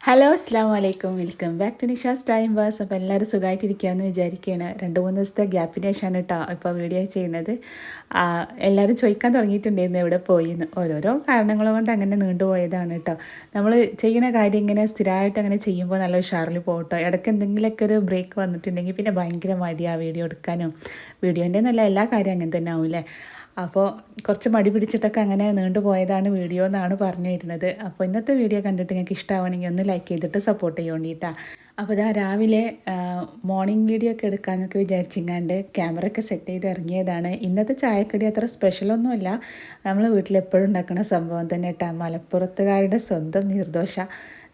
Hello അസ്സാം വലൈക്കും welcome back to Nisha's time pass. അപ്പോൾ എല്ലാവരും സുഖമായിട്ടിരിക്കുകയെന്ന് വിചാരിക്കുകയാണ്. 2-3 ദിവസത്തെ ഗ്യാപ്പിന് ശേഷമാണ് കേട്ടോ ഇപ്പോൾ വീഡിയോ ചെയ്യുന്നത്. എല്ലാവരും ചോദിക്കാൻ തുടങ്ങിയിട്ടുണ്ടായിരുന്നു എവിടെ പോയി എന്ന്. ഓരോരോ കാരണങ്ങൾ കൊണ്ട് അങ്ങനെ നീണ്ടുപോയതാണ് കേട്ടോ. നമ്മൾ ചെയ്യുന്ന കാര്യം ഇങ്ങനെ സ്ഥിരമായിട്ട് അങ്ങനെ ചെയ്യുമ്പോൾ നല്ല ഉഷാറിൽ പോകട്ടോ. ഇടയ്ക്ക് എന്തെങ്കിലുമൊക്കെ ഒരു ബ്രേക്ക് വന്നിട്ടുണ്ടെങ്കിൽ പിന്നെ ഭയങ്കര മടിയാണ് വീഡിയോ എടുക്കാനും. വീഡിയോൻ്റെ നല്ല എല്ലാ കാര്യം അങ്ങനെ തന്നെ ആവില്ലേ. അപ്പോൾ കുറച്ച് മടി പിടിച്ചിട്ടൊക്കെ അങ്ങനെ നീണ്ടുപോയതാണ് വീഡിയോ എന്നാണ് പറഞ്ഞു വരുന്നത്. അപ്പോൾ ഇന്നത്തെ വീഡിയോ കണ്ടിട്ട് നിങ്ങൾക്ക് ഇഷ്ടമാവണമെങ്കിൽ ഒന്ന് ലൈക്ക് ചെയ്തിട്ട് സപ്പോർട്ട് ചെയ്യേണ്ടിയിട്ടാണ്. അപ്പോൾ ഇതാ രാവിലെ മോർണിംഗ് വീഡിയോ ഒക്കെ എടുക്കാമെന്നൊക്കെ വിചാരിച്ചിങ്ങാണ്ട് ക്യാമറ ഒക്കെ സെറ്റ് ചെയ്ത് ഇറങ്ങിയതാണ്. ഇന്നത്തെ ചായക്കടി അത്ര സ്പെഷ്യലൊന്നുമില്ല, നമ്മൾ വീട്ടിലെപ്പോഴും ഉണ്ടാക്കുന്ന സംഭവം തന്നെ കേട്ടോ. മലപ്പുറത്തുകാരുടെ സ്വന്തം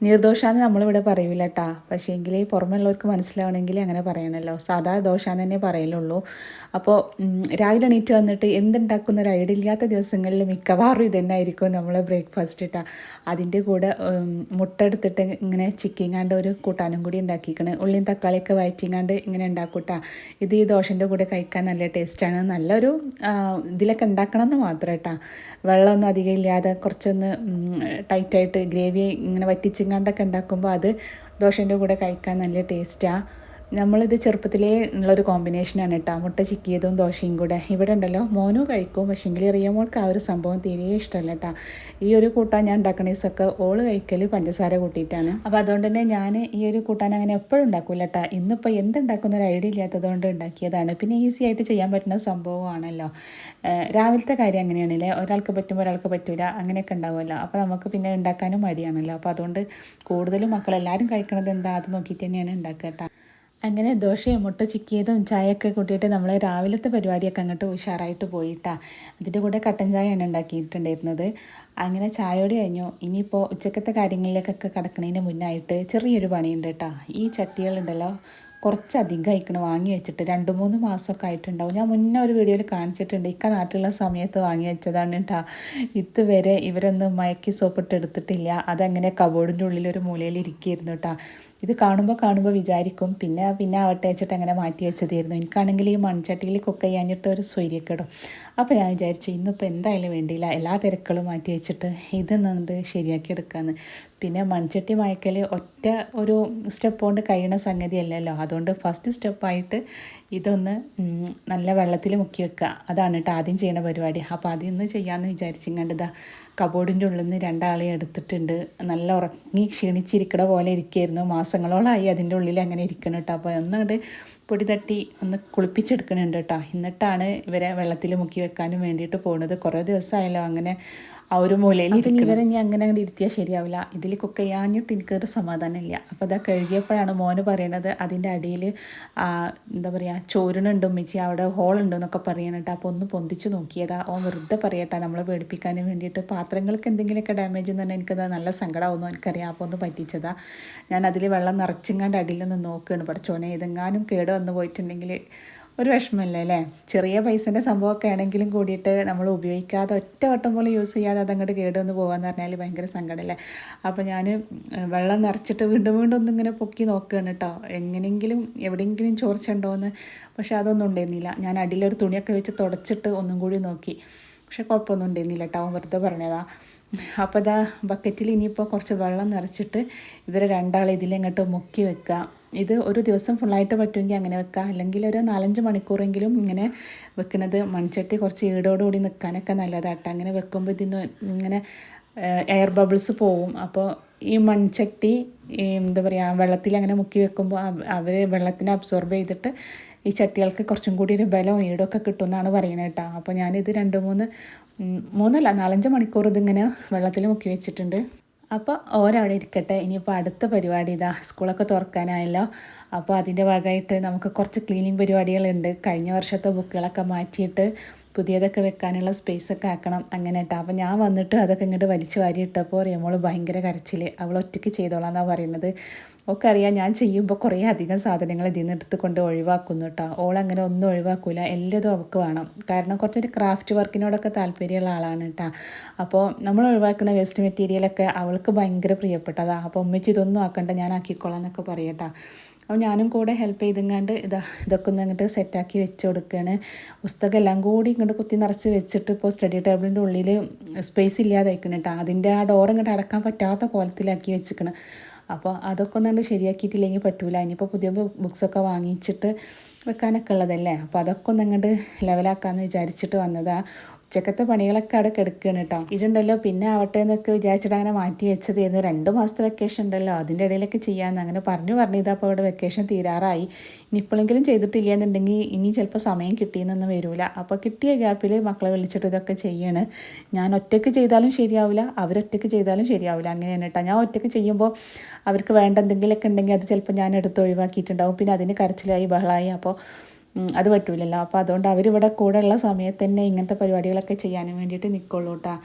നീർദോശ എന്ന് നമ്മളിവിടെ പറയൂല കേട്ടോ. പക്ഷേ എങ്കിൽ പുറമെയുള്ളവർക്ക് മനസ്സിലാവണമെങ്കിൽ അങ്ങനെ പറയണമല്ലോ. സാധാ ദോശ എന്ന് തന്നെ പറയലുള്ളൂ. അപ്പോൾ രാവിലെ എണീറ്റ് വന്നിട്ട് എന്തുണ്ടാക്കുന്ന ഒരു ഐഡിയ ഇല്ലാത്ത ദിവസങ്ങളിൽ മിക്കവാറും ഇതന്നെ ആയിരിക്കും നമ്മൾ ബ്രേക്ക്ഫാസ്റ്റ് ഇട്ടാൽ. അതിൻ്റെ കൂടെ മുട്ട എടുത്തിട്ട് ഇങ്ങനെ ചിക്കിങ്ങാണ്ട് ഒരു കൂട്ടാനും കൂടി ഉണ്ടാക്കിക്കണ്. ഉള്ളിയും തക്കാളിയൊക്കെ വഴറ്റിങ്ങാണ്ട് ഇങ്ങനെ ഉണ്ടാക്കൂട്ടാ. ഇത് ഈ ദോശൻ്റെ കൂടെ കഴിക്കാൻ നല്ല ടേസ്റ്റാണ്. നല്ലൊരു ഇതിലൊക്കെ ഉണ്ടാക്കണം എന്ന് മാത്രം കേട്ടോ. വെള്ളമൊന്നും അധികം ഇല്ലാതെ കുറച്ചൊന്ന് ടൈറ്റായിട്ട് ഗ്രേവി ഇങ്ങനെ വറ്റിച്ചിങ്ങാണ്ടൊക്കെ ഉണ്ടാക്കുമ്പോൾ അത് ദോശൻ്റെ കൂടെ കഴിക്കാൻ നല്ല ടേസ്റ്റാണ്. നമ്മളിത് ചെറുപ്പത്തിലേ ഉള്ളൊരു കോമ്പിനേഷനാണ് കേട്ടോ, മുട്ട ചിക്കിയതും ദോശയും കൂടെ. ഇവിടെ ഉണ്ടല്ലോ മോനും കഴിക്കും, പക്ഷേങ്കിൽ റിയമോൾക്ക് ആ ഒരു സംഭവം തീരെ ഇഷ്ടമല്ല കേട്ടോ. ഈ ഒരു കൂട്ടാൻ ഞാൻ ഉണ്ടാക്കുന്ന ദിവസമൊക്കെ ഓള് കഴിക്കൽ പഞ്ചസാര കൂട്ടിയിട്ടാണ്. അപ്പോൾ അതുകൊണ്ട് തന്നെ ഞാൻ ഈ ഒരു കൂട്ടാൻ അങ്ങനെ എപ്പോഴും ഉണ്ടാക്കില്ല കേട്ടോ. ഇന്നിപ്പോൾ എന്തുണ്ടാക്കുന്ന ഒരു ഐഡിയ ഇല്ലാത്തതുകൊണ്ട് ഉണ്ടാക്കിയതാണ്. പിന്നെ ഈസി ആയിട്ട് ചെയ്യാൻ പറ്റുന്ന സംഭവമാണല്ലോ. രാവിലത്തെ കാര്യം അങ്ങനെയാണല്ലേ, ഒരാൾക്ക് പറ്റുമ്പോൾ ഒരാൾക്ക് പറ്റില്ല, അങ്ങനെയൊക്കെ ഉണ്ടാവുമല്ലോ. അപ്പോൾ നമുക്ക് പിന്നെ ഉണ്ടാക്കാനും മടിയാണല്ലോ. അപ്പോൾ അതുകൊണ്ട് കൂടുതലും മക്കളെല്ലാവരും കഴിക്കണത് എന്താ അത് നോക്കിയിട്ട് തന്നെയാണ് ഉണ്ടാക്കുക കേട്ടോ. അങ്ങനെ ദോശയും മുട്ട ചിക്കിയതും ചായയൊക്കെ കൂട്ടിയിട്ട് നമ്മൾ രാവിലത്തെ പരിപാടിയൊക്കെ അങ്ങോട്ട് ഉഷാറായിട്ട് പോയിട്ടാ. അതിൻ്റെ കൂടെ കട്ടൻ ചായയാണ് ഉണ്ടാക്കിയിട്ടുണ്ടായിരുന്നത്. അങ്ങനെ ചായയോടെ കഴിഞ്ഞു. ഇനിയിപ്പോൾ ഉച്ചക്കത്തെ കാര്യങ്ങളിലേക്കൊക്കെ കിടക്കുന്നതിന് മുന്നായിട്ട് ചെറിയൊരു പണിയുണ്ട് കേട്ടോ. ഈ ചട്ടികളുണ്ടല്ലോ കുറച്ചധികം അയക്കണം വാങ്ങി വെച്ചിട്ട് 2-3 മാസമൊക്കെ ആയിട്ടുണ്ടാവും. ഞാൻ മുന്നേ ഒരു വീഡിയോയിൽ കാണിച്ചിട്ടുണ്ട്. ഇക്ക നാട്ടിലുള്ള സമയത്ത് വാങ്ങി വെച്ചതാണ് കേട്ടോ. ഇതുവരെ ഇവരൊന്നും മയക്കി സോപ്പിട്ട് എടുത്തിട്ടില്ല. അതങ്ങനെ കബോർഡിൻ്റെ ഉള്ളിലൊരു മൂലയിൽ ഇരിക്കുകയായിരുന്നു കേട്ടോ. ഇത് കാണുമ്പോൾ വിചാരിക്കും പിന്നെ ആവട്ടെ വെച്ചിട്ട് അങ്ങനെ മാറ്റി വെച്ചതായിരുന്നു. എനിക്കാണെങ്കിൽ ഈ മൺചട്ടിയിൽ കുക്ക് ചെയ്യാഞ്ഞിട്ട് ഒരു സ്വൈര്യക്കേടും. അപ്പോൾ ഞാൻ വിചാരിച്ചു ഇന്നിപ്പോൾ എന്തായാലും വേണ്ടിയില്ല, എല്ലാ തിരക്കുകളും മാറ്റി വെച്ചിട്ട് ഇത് നിന്നിട്ട് ശരിയാക്കി എടുക്കാമെന്ന്. പിന്നെ മൺചട്ടി മയക്കൽ ഒറ്റ ഒരു സ്റ്റെപ്പ് കൊണ്ട് കഴിയണ സംഗതിയല്ലല്ലോ. അതുകൊണ്ട് ഫസ്റ്റ് സ്റ്റെപ്പായിട്ട് ഇതൊന്ന് നല്ല വെള്ളത്തിൽ മുക്കി വെക്കുക, അതാണ് കേട്ടോ ആദ്യം ചെയ്യണ പരിപാടി. അപ്പോൾ അതൊന്ന് ചെയ്യാമെന്ന് വിചാരിച്ചിങ്ങാണ്ട് കബോർഡിൻ്റെ ഉള്ളിൽ നിന്ന് 2 ആളെ എടുത്തിട്ടുണ്ട്. നല്ല ഉറങ്ങി ക്ഷീണിച്ചിരിക്കണ പോലെ ഇരിക്കുകയായിരുന്നു. മാസങ്ങളോളമായി അതിൻ്റെ ഉള്ളിൽ അങ്ങനെ ഇരിക്കണം കേട്ടോ. അപ്പോൾ ഒന്നുകൊണ്ട് പൊടി തട്ടി ഒന്ന് കുളിപ്പിച്ചെടുക്കണുണ്ട് കേട്ടോ. എന്നിട്ടാണ് ഇവരെ വെള്ളത്തിൽ മുക്കി വെക്കാനും വേണ്ടിയിട്ട് പോകുന്നത്. കുറേ ദിവസമായല്ലോ അങ്ങനെ ആ ഒരു മൂലയിൽ ഇവരെ ഇനി അങ്ങനെ ഇരുത്തിയാൽ ശരിയാവില്ല. ഇതിൽ കുക്ക് ചെയ്യാഞ്ഞിട്ട് എനിക്കൊരു സമാധാനമില്ല. അപ്പോൾ അതാ കഴുകിയപ്പോഴാണ് മോന് പറയണത് അതിൻ്റെ അടിയിൽ എന്താ പറയുക ചോരുന്നുണ്ട് ഉമ്മച്ചി, അവിടെ ഹോളുണ്ടെന്നൊക്കെ പറയണം കേട്ടോ. അപ്പോൾ ഒന്ന് പൊന്തിച്ച് നോക്കിയതാ. ഓൻ വെറുതെ പറയട്ടെ നമ്മളെ പേടിപ്പിക്കാൻ വേണ്ടിയിട്ട്. പാത്രങ്ങൾക്ക് എന്തെങ്കിലുമൊക്കെ ഡാമേജ് എന്ന് പറഞ്ഞാൽ എനിക്കത് നല്ല സങ്കടമാവുന്നു എനിക്കറിയാം. അപ്പോൾ ഒന്ന് പറ്റിച്ചതാ. ഞാൻ അതിൽ വെള്ളം നിറച്ചിങ്ങാണ്ട് അടിയിലൊന്ന് നോക്കുകയാണ്. പഠിച്ചോനെ ഏതെങ്ങാനും കേട് വന്ന് പോയിട്ടുണ്ടെങ്കിൽ ഒരു വിഷമമില്ല അല്ലേ. ചെറിയ പൈസൻ്റെ സംഭവമൊക്കെ ആണെങ്കിലും കൂടിയിട്ട് നമ്മൾ ഉപയോഗിക്കാതെ ഒറ്റ വട്ടം പോലെ യൂസ് ചെയ്യാതെ അതങ്ങോട്ട് കേടുവന്ന് പോകാമെന്ന് പറഞ്ഞാൽ ഭയങ്കര സങ്കടമല്ലേ. അപ്പോൾ ഞാൻ വെള്ളം നിറച്ചിട്ട് വീണ്ടും ഒന്നിങ്ങനെ പൊക്കി നോക്കുകയാണ് കേട്ടോ, എങ്ങനെയെങ്കിലും എവിടെയെങ്കിലും ചോർച്ചുണ്ടോയെന്ന്. പക്ഷേ അതൊന്നും ഉണ്ടായിരുന്നില്ല. ഞാൻ അടിയിലൊരു തുണിയൊക്കെ വെച്ച് തുടച്ചിട്ട് ഒന്നും കൂടി നോക്കി, പക്ഷേ കുഴപ്പമൊന്നും ഉണ്ടായിരുന്നില്ല കേട്ടോ. വെറുതെ പറഞ്ഞതാ. അപ്പോൾ ഇതാ ബക്കറ്റിൽ ഇനിയിപ്പോൾ കുറച്ച് വെള്ളം നിറച്ചിട്ട് ഇവരെ 2 ആളെ ഇതിലെങ്ങോട്ട് മുക്കി വെക്കുക. ഇത് ഒരു ദിവസം ഫുള്ളായിട്ട് പറ്റുമെങ്കിൽ അങ്ങനെ വെക്കുക, അല്ലെങ്കിൽ ഒരു 4-5 മണിക്കൂറെങ്കിലും ഇങ്ങനെ വെക്കുന്നത്. മൺചട്ടി കുറച്ച് ഈടോടുകൂടി നിൽക്കാനൊക്കെ നല്ലതാട്ടോ. അങ്ങനെ വെക്കുമ്പോൾ ഇതിന് ഇങ്ങനെ എയർ ബബിൾസ് പോവും. അപ്പോൾ ഈ മൺചട്ടി എന്താ പറയുക വെള്ളത്തിൽ അങ്ങനെ മുക്കി വെക്കുമ്പോൾ അവർ വെള്ളത്തിനെ അബ്സോർബ് ചെയ്തിട്ട് ഈ ചട്ടികൾക്ക് കുറച്ചും കൂടി ഒരു ബലവും ഈടൊക്കെ കിട്ടുമെന്നാണ് പറയുന്നത് കേട്ടോ. അപ്പോൾ ഞാനിത് 4-5 മണിക്കൂർ ഇതിങ്ങനെ വെള്ളത്തിൽ മുക്കി വെച്ചിട്ടുണ്ട്. അപ്പോൾ ഓരവിടെ ഇരിക്കട്ടെ. ഇനിയിപ്പോൾ അടുത്ത പരിപാടി ഇതാ സ്കൂളൊക്കെ തുറക്കാനായല്ലോ. അപ്പോൾ അതിൻ്റെ ഭാഗമായിട്ട് നമുക്ക് കുറച്ച് ക്ലീനിങ് പരിപാടികളുണ്ട്. കഴിഞ്ഞ വർഷത്തെ ബുക്കുകളൊക്കെ മാറ്റിയിട്ട് പുതിയതൊക്കെ വെക്കാനുള്ള സ്പേസൊക്കെ ആക്കണം അങ്ങനെ കേട്ടോ. അപ്പോൾ ഞാൻ വന്നിട്ട് അതൊക്കെ ഇങ്ങോട്ട് വലിച്ചു വാരിയിട്ടപ്പോൾ റിയമോൾ ഭയങ്കര കരച്ചിൽ. അവൾ ഒറ്റയ്ക്ക് ചെയ്തോളാം എന്നാണ് പറയുന്നത്. ഒക്കെ അറിയാം ഞാൻ ചെയ്യുമ്പോൾ കുറേ അധികം സാധനങ്ങൾ ഇതിൽ നിന്ന് എടുത്ത് കൊണ്ട് ഒഴിവാക്കുന്നു കേട്ടോ. ഓളങ്ങനെ ഒന്നും ഒഴിവാക്കില്ല, എല്ലാതും അവൾക്ക് വേണം. കാരണം കുറച്ചൊരു ക്രാഫ്റ്റ് വർക്കിനോടൊക്കെ താല്പര്യമുള്ള ആളാണ് കേട്ടോ. അപ്പോൾ നമ്മൾ ഒഴിവാക്കുന്ന വേസ്റ്റ് മെറ്റീരിയലൊക്കെ അവൾക്ക് ഭയങ്കര പ്രിയപ്പെട്ടതാണ്. അപ്പോൾ ഉമ്മച്ചി ഇതൊന്നും ആക്കണ്ട ഞാൻ ആക്കിക്കോളാം എന്നൊക്കെ പറയട്ടോ. അപ്പോൾ ഞാനും കൂടെ ഹെൽപ്പ് ചെയ്തെങ്ങാണ്ട് ഇതൊക്കെ ഒന്ന് അങ്ങോട്ട് സെറ്റാക്കി വെച്ച് കൊടുക്കുകയാണ്. പുസ്തകം എല്ലാം കൂടി ഇങ്ങോട്ട് കുത്തി നിറച്ച് വെച്ചിട്ട് ഇപ്പോൾ സ്റ്റഡി ടേബിളിൻ്റെ ഉള്ളിൽ സ്പേസ് ഇല്ലാതെ വയ്ക്കണം കേട്ടോ. അതിൻ്റെ ആ ഡോർ ഇങ്ങോട്ട് അടക്കാൻ പറ്റാത്ത കോലത്തിലാക്കി വെച്ചിക്കണം. അപ്പോൾ അതൊക്കെ ഒന്നുകൊണ്ട് ശരിയാക്കിയിട്ടില്ലെങ്കിൽ പറ്റൂല. ഇനിയിപ്പോൾ പുതിയ ബുക്സൊക്കെ വാങ്ങിച്ചിട്ട് വെക്കാനൊക്കെ ഉള്ളതല്ലേ. അപ്പോൾ അതൊക്കെ ഒന്നങ്ങോട്ട് ലെവലാക്കാമെന്ന് വിചാരിച്ചിട്ട് വന്നതാണ്. ഉച്ചക്കത്തെ പണികളൊക്കെ അവിടെ കിടക്കുകയാണ് കേട്ടോ. ഇതുണ്ടല്ലോ പിന്നെ ആവട്ടെ എന്നൊക്കെ വിചാരിച്ചിട്ട് അങ്ങനെ മാറ്റി വെച്ചതായിരുന്നു. 2 മാസത്തെ വെക്കേഷൻ ഉണ്ടല്ലോ, അതിൻ്റെ ഇടയിലൊക്കെ ചെയ്യാമെന്ന് അങ്ങനെ പറഞ്ഞു ഇതപ്പോൾ ഇവിടെ വെക്കേഷൻ തീരാറായി. ഇനി ഇപ്പോഴെങ്കിലും ചെയ്തിട്ടില്ല എന്നുണ്ടെങ്കിൽ ഇനി ചിലപ്പോൾ സമയം കിട്ടിയെന്നൊന്നും വരില്ല. അപ്പോൾ കിട്ടിയ ഗ്യാപ്പിൽ മക്കളെ വിളിച്ചിട്ട് ഇതൊക്കെ ചെയ്യാണ്. ഞാൻ ഒറ്റയ്ക്ക് ചെയ്താലും ശരിയാവില്ല, അവരൊറ്റയ്ക്ക് ചെയ്താലും ശരിയാവില്ല. അങ്ങനെയാണ് കേട്ടോ. ഞാൻ ഒറ്റയ്ക്ക് ചെയ്യുമ്പോൾ അവർക്ക് വേണ്ട എന്തെങ്കിലുമൊക്കെ ഉണ്ടെങ്കിൽ അത് ചിലപ്പോൾ ഞാൻ എടുത്ത് ഒഴിവാക്കിയിട്ടുണ്ടാവും. പിന്നെ അതിന് കരച്ചിലായി ബഹളമായി. അപ്പോൾ അത് പറ്റൂലല്ലോ. അപ്പോൾ അതുകൊണ്ട് അവരിവിടെ കൂടെ ഉള്ള സമയത്ത് തന്നെ ഇങ്ങനത്തെ പരിപാടികളൊക്കെ ചെയ്യാനും വേണ്ടിയിട്ട് നിൽക്കുള്ളൂ കേട്ടോ.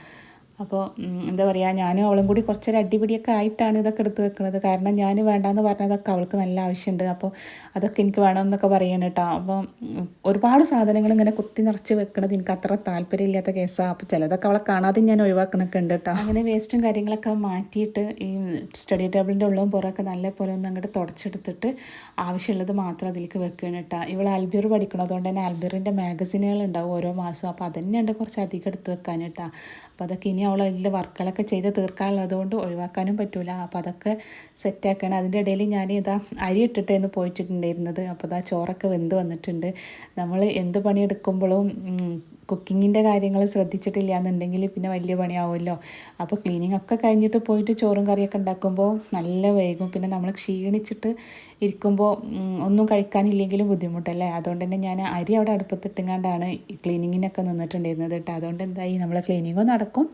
അപ്പോൾ എന്താ പറയുക, ഞാനും അവളും കൂടി കുറച്ചൊരു അടിപിടിയൊക്കെ ആയിട്ടാണ് ഇതൊക്കെ എടുത്ത് വെക്കുന്നത്. കാരണം ഞാൻ വേണ്ടാന്ന് പറഞ്ഞതൊക്കെ അവൾക്ക് നല്ല ആവശ്യമുണ്ട്. അപ്പോൾ അതൊക്കെ എനിക്ക് വേണമെന്നൊക്കെ പറയണം കേട്ടോ. അപ്പോൾ ഒരുപാട് സാധനങ്ങൾ ഇങ്ങനെ കുത്തി നിറച്ച് വെക്കണത് എനിക്ക് അത്ര താല്പര്യമില്ലാത്ത കേസാണ്. അപ്പോൾ ചിലതൊക്കെ അവളെ കാണാതെ ഞാൻ ഒഴിവാക്കണൊക്കെ ഉണ്ട് കേട്ടോ. അങ്ങനെ വേസ്റ്റും കാര്യങ്ങളൊക്കെ മാറ്റിയിട്ട് ഈ സ്റ്റഡി ടേബിളിൻ്റെ ഉള്ളവും പുറമൊക്കെ നല്ല പോലെ ഒന്ന് അങ്ങോട്ട് തുടച്ചെടുത്തിട്ട് ആവശ്യമുള്ളത് മാത്രം അതിലേക്ക് വെക്കുകയാണ് കേട്ടോ. ഇവൾ അൽബിർ പഠിക്കണതുകൊണ്ട് തന്നെ അൽബിറിൻ്റെ മാഗസിനുകൾ ഉണ്ടാവും ഓരോ മാസവും. അപ്പോൾ അതന്നെയുണ്ട് കുറച്ച് അധികം എടുത്ത് വെക്കാൻ കേട്ടോ. അപ്പോൾ അതൊക്കെ ഇനി അവൾ അതിൽ വർക്കുകളൊക്കെ ചെയ്ത് തീർക്കാനുള്ളത് കൊണ്ട് ഒഴിവാക്കാനും പറ്റില്ല. അപ്പോൾ അതൊക്കെ സെറ്റാക്കണം. അതിൻ്റെ ഇടയിൽ ഞാൻ ഇതാ അരി ഇട്ടിട്ടായിരുന്നു പോയിട്ടുണ്ടായിരുന്നത്. അപ്പോൾ ഇതാ ചോറൊക്കെ വെന്ത് വന്നിട്ടുണ്ട്. നമ്മൾ എന്ത് പണിയെടുക്കുമ്പോഴും കുക്കിങ്ങിൻ്റെ കാര്യങ്ങൾ ശ്രദ്ധിച്ചിട്ടില്ല എന്നുണ്ടെങ്കിൽ പിന്നെ വലിയ പണിയാവുമല്ലോ. അപ്പോൾ ക്ലീനിങ് ഒക്കെ കഴിഞ്ഞിട്ട് പോയിട്ട് ചോറും കറിയൊക്കെ ഉണ്ടാക്കുമ്പോൾ നല്ല വൈകും. പിന്നെ നമ്മൾ ക്ഷീണിച്ചിട്ട് ഇരിക്കുമ്പോൾ ഒന്നും കഴിക്കാനില്ലെങ്കിലും ബുദ്ധിമുട്ടല്ലേ. അതുകൊണ്ട് തന്നെ ഞാൻ അരി അവിടെ അടുപ്പത്തിട്ടുകൊണ്ടാണ് ക്ലീനിങ്ങിനൊക്കെ നിന്നിട്ടുണ്ടായിരുന്നത് കേട്ടോ. അതുകൊണ്ട് എന്തായി നമ്മളെ ക്ലീനിങ്ങും നടക്കും,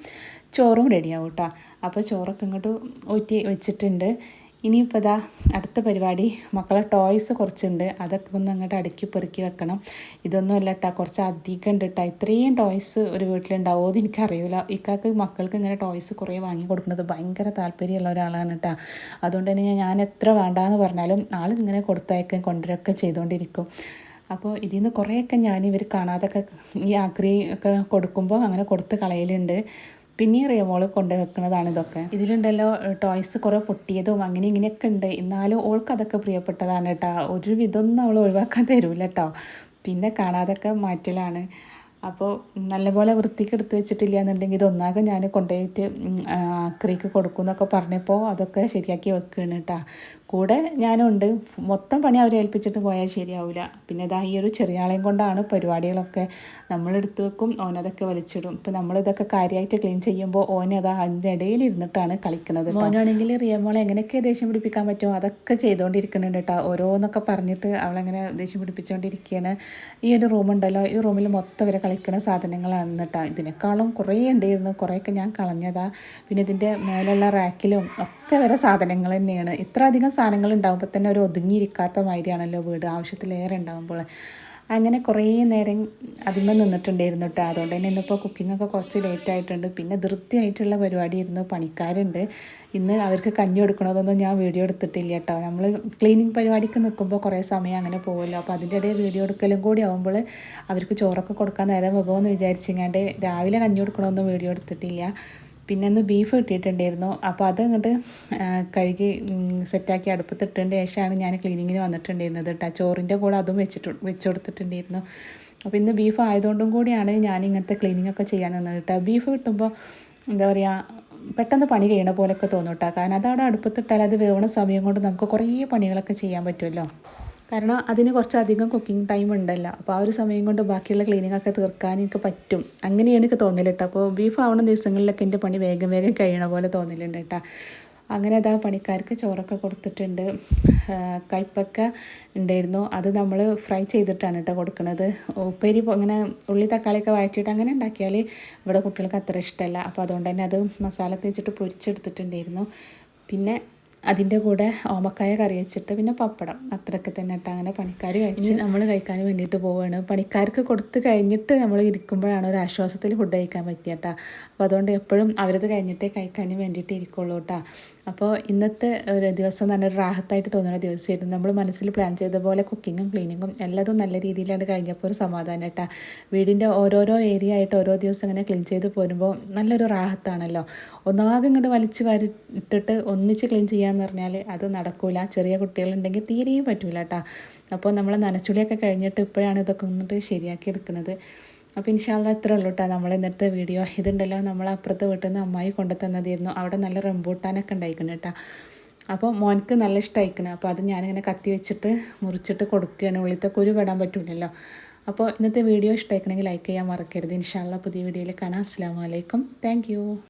ചോറും റെഡിയാവും കേട്ടോ. അപ്പോൾ ചോറൊക്കെ ഇങ്ങോട്ട് ഊറ്റി വെച്ചിട്ടുണ്ട്. ഇനിയിപ്പോൾ ഇതാ അടുത്ത പരിപാടി, മക്കളെ ടോയ്സ് കുറച്ചുണ്ട്, അതൊക്കെ ഒന്ന് അങ്ങോട്ട് അടുക്കി പെറുക്കി വെക്കണം. ഇതൊന്നും അല്ല കേട്ടോ, കുറച്ച് അധികം ഉണ്ട് കേട്ടോ. ഇത്രയും ടോയ്സ് ഒരു വീട്ടിലുണ്ടാവുമോ എന്ന് എനിക്കറിയില്ല. ഇക്കാക്ക് മക്കൾക്ക് ഇങ്ങനെ ടോയ്സ് കുറേ വാങ്ങി കൊടുക്കുന്നത് ഭയങ്കര താല്പര്യമുള്ള ഒരാളാണ് കേട്ടോ. അതുകൊണ്ട് തന്നെ ഞാൻ എത്ര വേണ്ടാന്ന് പറഞ്ഞാലും ആളിങ്ങനെ കൊടുത്തയക്കാൻ കൊണ്ടുവരൊക്കെ ചെയ്തുകൊണ്ടിരിക്കും. അപ്പോൾ ഇതിൽ നിന്ന് കുറേയൊക്കെ ഞാൻ ഇവർ കാണാതൊക്കെ ഈ ആക്രി ഒക്കെ കൊടുക്കുമ്പോൾ അങ്ങനെ കൊടുത്ത് കളയലുണ്ട്. പിന്നെ റിയമോൾ കൊണ്ട് വെക്കുന്നതാണ് ഇതൊക്കെ. ഇതിലുണ്ടല്ലോ ടോയ്സ് കുറേ പൊട്ടിയതും അങ്ങനെ ഇങ്ങനെയൊക്കെ ഉണ്ട്. എന്നാലും ഓൾക്ക് അതൊക്കെ പ്രിയപ്പെട്ടതാണ് കേട്ടോ. ഒരു വിധമൊന്നും അവൾ ഒഴിവാക്കാൻ തരൂല കേട്ടോ. പിന്നെ കാണാതൊക്കെ മാറ്റലാണ്. അപ്പോൾ നല്ലപോലെ വൃത്തിക്ക് എടുത്ത് വെച്ചിട്ടില്ല എന്നുണ്ടെങ്കിൽ ഇതൊന്നാകെ ഞാൻ കൊണ്ടുപോയിട്ട് ആക്രിക്ക് കൊടുക്കും എന്നൊക്കെ പറഞ്ഞപ്പോൾ അതൊക്കെ ശരിയാക്കി വെക്കുകയാണ് കേട്ടോ. കൂടെ ഞാനുണ്ട്. മൊത്തം പണി അവരെ ഏൽപ്പിച്ചിട്ട് പോയാൽ ശരിയാവില്ല. പിന്നെ ഇതാ ഈ ഒരു ചെറിയ ആളെയും കൊണ്ടാണ് പരിപാടികളൊക്കെ. നമ്മളെടുത്ത് വെക്കും, ഓനതൊക്കെ വലിച്ചിടും. ഇപ്പം നമ്മളിതൊക്കെ കാര്യമായിട്ട് ക്ലീൻ ചെയ്യുമ്പോൾ ഓനതാ അതിൻ്റെ ഇടയിൽ ഇരുന്നിട്ടാണ് കളിക്കുന്നത്. മോനാണെങ്കിൽ റിയമോളെ എങ്ങനെയൊക്കെ ദേഷ്യം പിടിപ്പിക്കാൻ പറ്റുമോ അതൊക്കെ ചെയ്തുകൊണ്ടിരിക്കുന്നുണ്ട് കേട്ടോ. ഓരോന്നൊക്കെ പറഞ്ഞിട്ട് അവളെങ്ങനെ ദേഷ്യം പിടിപ്പിച്ചുകൊണ്ടിരിക്കുകയാണ്. ഈ ഒരു റൂമുണ്ടല്ലോ, ഈ റൂമിൽ മൊത്തം വരെ കളിക്കുന്ന സാധനങ്ങളാണ് കേട്ടോ. ഇതിനേക്കാളും കുറേ ഉണ്ടായിരുന്നു, കുറേയൊക്കെ ഞാൻ കളഞ്ഞതാ. പിന്നെ ഇതിൻ്റെ മേലുള്ള റാക്കിലും ഒക്കെ വരെ സാധനങ്ങൾ തന്നെയാണ്. ഇത്ര അധികം സാധനങ്ങൾ ഉണ്ടാകുമ്പോൾ തന്നെ ഒരു ഒതുങ്ങിയിരിക്കാത്ത മാതിരിയാണല്ലോ വീട്, ആവശ്യത്തിലേറെ ഉണ്ടാകുമ്പോൾ. അങ്ങനെ കുറേ നേരം അതിന്മേ നിന്നിട്ടുണ്ടായിരുന്നു കേട്ടോ. അതുകൊണ്ട് തന്നെ ഇന്നിപ്പോൾ കുക്കിങ്ങൊക്കെ കുറച്ച് ലേറ്റായിട്ടുണ്ട്. പിന്നെ ധൃതിയായിട്ടുള്ള പരിപാടിയായിരുന്നു. പണിക്കാരുണ്ട് ഇന്ന്, അവർക്ക് കഞ്ഞി കൊടുക്കണതൊന്നും ഞാൻ വീഡിയോ എടുത്തിട്ടില്ല കേട്ടോ. നമ്മൾ ക്ലീനിങ് പരിപാടിക്ക് നിൽക്കുമ്പോൾ കുറേ സമയം അങ്ങനെ പോകുമല്ലോ. അപ്പോൾ അതിൻ്റെ ഇടയിൽ വീഡിയോ എടുക്കലും കൂടി ആകുമ്പോൾ അവർക്ക് ചോറൊക്കെ കൊടുക്കാൻ നേരം വെക്കുമെന്ന് വിചാരിച്ചിങ്ങാണ്ട് രാവിലെ കഞ്ഞി കൊടുക്കണമെന്നും വീഡിയോ എടുത്തിട്ടില്ല. പിന്നെ ഒന്ന് ബീഫ് കിട്ടിയിട്ടുണ്ടായിരുന്നു. അപ്പോൾ അതങ്ങോട്ട് കഴുകി സെറ്റാക്കി അടുപ്പത്തിട്ടതിൻ്റെ ശേഷമാണ് ഞാൻ ക്ലീനിങ്ങിന് വന്നിട്ടുണ്ടായിരുന്നത് കേട്ടോ. ചോറിൻ്റെ കൂടെ അതും വെച്ച് കൊടുത്തിട്ടുണ്ടായിരുന്നു. അപ്പോൾ ഇന്ന് ബീഫ് ആയതുകൊണ്ടും കൂടിയാണ് ഞാൻ ഇങ്ങനത്തെ ക്ലീനിങ്ങൊക്കെ ചെയ്യാൻ നിന്നത് കേട്ടോ. ബീഫ് കിട്ടുമ്പോൾ എന്താ പറയുക, പെട്ടെന്ന് പണി കഴിയണ പോലെയൊക്കെ തോന്നും കേട്ടോ. കാരണം അതവിടെ അടുപ്പത്തിട്ടാൽ അത് വേവണ സമയം കൊണ്ട് നമുക്ക് കുറേ പണികളൊക്കെ ചെയ്യാൻ പറ്റുമല്ലോ. കാരണം അതിന് കുറച്ചധികം കുക്കിംഗ് ടൈം ഉണ്ടല്ലോ. അപ്പോൾ ആ ഒരു സമയം കൊണ്ട് ബാക്കിയുള്ള ക്ലീനിങ്ങൊക്കെ തീർക്കാൻ എനിക്ക് പറ്റും. അങ്ങനെയാണ് എനിക്ക് തോന്നൽ കേട്ടോ. അപ്പോൾ ബീഫ് ആവുന്ന ദിവസങ്ങളിലൊക്കെ എൻ്റെ പണി വേഗം കഴിയണ പോലെ തോന്നലുണ്ട് കേട്ടോ. അങ്ങനെ അതാ പണിക്കാർക്ക് ചോറൊക്കെ കൊടുത്തിട്ടുണ്ട്. കയ്പ്പക്ക ഉണ്ടായിരുന്നു, അത് നമ്മൾ ഫ്രൈ ചെയ്തിട്ടാണ് കേട്ടോ കൊടുക്കുന്നത്. ഉപ്പേരി ഇങ്ങനെ ഉള്ളി തക്കാളിയൊക്കെ വഴറ്റിയിട്ട് അങ്ങനെ ഉണ്ടാക്കിയാൽ ഇവിടെ കുട്ടികൾക്ക് അത്ര ഇഷ്ടമല്ല. അപ്പോൾ അതുകൊണ്ട് തന്നെ അത് മസാല തേച്ചിട്ട് പൊരിച്ചെടുത്തിട്ടുണ്ടായിരുന്നു. പിന്നെ അതിൻ്റെ കൂടെ ഓമക്കായ കറി വെച്ചിട്ട് പിന്നെ പപ്പടം, അത്രയൊക്കെ തന്നെ കേട്ടോ. അങ്ങനെ പണിക്കാർ കഴിച്ച് നമ്മൾ കഴിക്കാൻ വേണ്ടിയിട്ട് പോവുകയാണ്. പണിക്കാർക്ക് കൊടുത്ത് കഴിഞ്ഞിട്ട് നമ്മൾ ഇരിക്കുമ്പോഴാണ് ഒരു ആശ്വാസത്തിൽ ഫുഡ് കഴിക്കാൻ പറ്റിയ കേട്ടോ. അപ്പോൾ അതുകൊണ്ട് എപ്പോഴും അവരത് കഴിഞ്ഞിട്ടേ കഴിക്കാൻ വേണ്ടിയിട്ട് ഇരിക്കുള്ളൂ കേട്ടോ. അപ്പോൾ ഇന്നത്തെ ഒരു ദിവസം തന്നെ ഒരു റാഹത്തായിട്ട് തോന്നുന്ന ദിവസമായിരുന്നു. നമ്മൾ മനസ്സിൽ പ്ലാൻ ചെയ്ത പോലെ കുക്കിങ്ങും ക്ലീനിങ്ങും എല്ലാതും നല്ല രീതിയിലാണ് കഴിഞ്ഞപ്പോൾ ഒരു സമാധാനം കേട്ടോ. വീടിൻ്റെ ഓരോരോ ഏരിയ ആയിട്ട് ഓരോ ദിവസം ഇങ്ങനെ ക്ലീൻ ചെയ്ത് പോരുമ്പോൾ നല്ലൊരു റാഹത്താണല്ലോ. ഒന്നാകെ ഇങ്ങോട്ട് വലിച്ച് ഇട്ടിട്ട് ഒന്നിച്ച് ക്ലീൻ ചെയ്യാമെന്ന് പറഞ്ഞാൽ അത് നടക്കില്ല. ചെറിയ കുട്ടികളുണ്ടെങ്കിൽ തീരെയും പറ്റില്ല കേട്ടോ. അപ്പോൾ നമ്മൾ നനച്ചുളിയൊക്കെ കഴിഞ്ഞിട്ട് ഇപ്പോഴാണ് ഇതൊക്കെ ഒന്നിട്ട് ശരിയാക്കി എടുക്കുന്നത്. അപ്പോൾ ഇൻഷാല്ലാ ഇത്രേ ഉള്ളൂ കേട്ടോ നമ്മൾ ഇന്നത്തെ വീഡിയോ. ഇതുണ്ടല്ലോ നമ്മൾ അപ്പുറത്തെ വീട്ടിൽ നിന്ന് അമ്മായി കൊണ്ടു തന്നതായിരുന്നു. അവിടെ നല്ല റംബൂട്ടാനൊക്കെ ഉണ്ടായിക്കണം കേട്ടോ. അപ്പോൾ മോനക്ക് നല്ല ഇഷ്ടമായിക്കണം. അപ്പോൾ അത് ഞാനിങ്ങനെ കത്തി വെച്ചിട്ട് മുറിച്ചിട്ട് കൊടുക്കുകയാണ്. ഉള്ളിലത്തെ കുരു പെടാൻ പറ്റില്ലല്ലോ. അപ്പോൾ ഇന്നത്തെ വീഡിയോ ഇഷ്ടമായിക്കണമെങ്കിൽ ലൈക്ക് ചെയ്യാൻ മറക്കരുത്. ഇൻഷാ അല്ലാഹ് പുതിയ വീഡിയോയിൽ കാണാം. അസ്സലാമു അലൈക്കും. Thank you.